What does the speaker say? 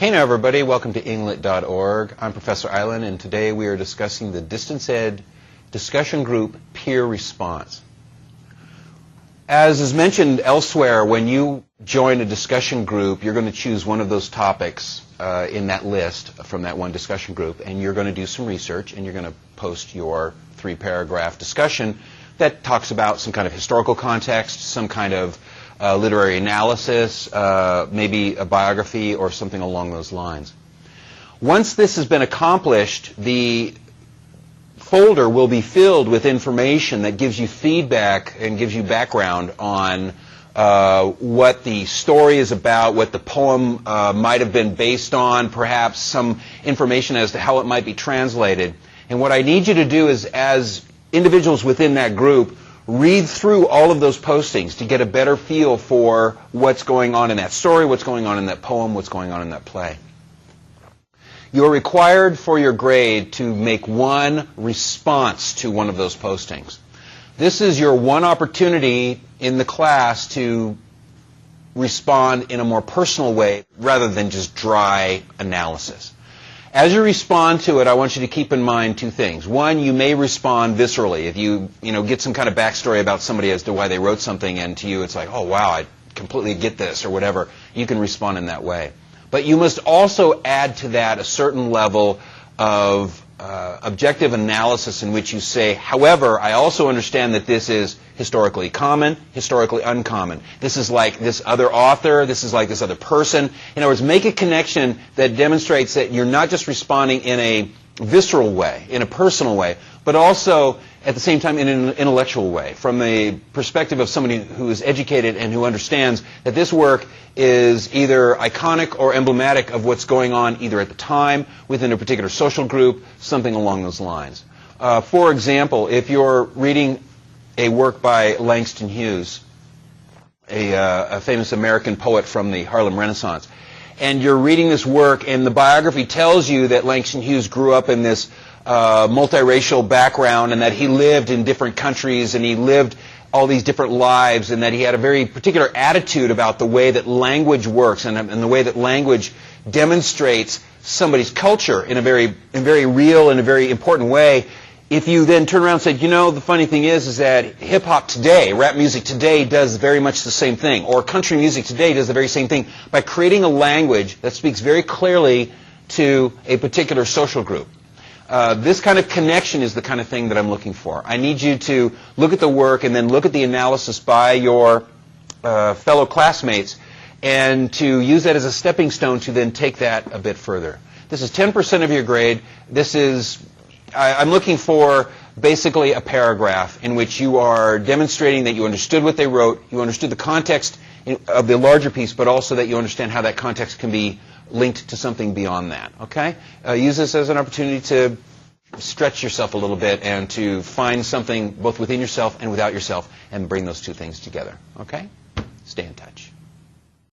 Hey now everybody, welcome to inglet.org. I'm Professor Eilen, and today we are discussing the Distance Ed discussion group peer response. As is mentioned elsewhere, when you join a discussion group, you're going to choose one of those topics in that list from that one discussion group, and you're going to do some research, and you're going to post your 3-paragraph discussion that talks about some kind of historical context, some kind of literary analysis, maybe a biography or something along those lines. Once this has been accomplished, the folder will be filled with information that gives you feedback and gives you background on what the story is about, what the poem might have been based on, perhaps some information as to how it might be translated. And what I need you to do is, as individuals within that group, read through all of those postings to get a better feel for what's going on in that story, what's going on in that poem, what's going on in that play. You're required for your grade to make one response to one of those postings. This is your one opportunity in the class to respond in a more personal way rather than just dry analysis. As you respond to it, I want you to keep in mind two things. One, you may respond viscerally. If you get some kind of backstory about somebody as to why they wrote something, and to you it's like, oh wow, I completely get this, or whatever, you can respond in that way. But you must also add to that a certain level of objective analysis in which you say, however, I also understand that this is historically common, historically uncommon. This is like this other author, this is like this other person. In other words, make a connection that demonstrates that you're not just responding in a visceral way, in a personal way, but also at the same time in an intellectual way, from the perspective of somebody who is educated and who understands that this work is either iconic or emblematic of what's going on either at the time, within a particular social group, something along those lines. For example, if you're reading a work by Langston Hughes, a famous American poet from the Harlem Renaissance, and you're reading this work and the biography tells you that Langston Hughes grew up in this multiracial background, and that he lived in different countries, and he lived all these different lives, and that he had a very particular attitude about the way that language works and the way that language demonstrates somebody's culture in a very real and a very important way. If you then turn around and say, the funny thing is that hip-hop today, rap music today, does very much the same thing, or country music today does the very same thing, by creating a language that speaks very clearly to a particular social group. This kind of connection is the kind of thing that I'm looking for. I need you to look at the work and then look at the analysis by your fellow classmates, and to use that as a stepping stone to then take that a bit further. This is 10% of your grade. I'm looking for basically a paragraph in which you are demonstrating that you understood what they wrote, you understood the context of the larger piece, but also that you understand how that context can be linked to something beyond that. Okay? Use this as an opportunity to stretch yourself a little bit and to find something both within yourself and without yourself and bring those two things together. Okay? Stay in touch.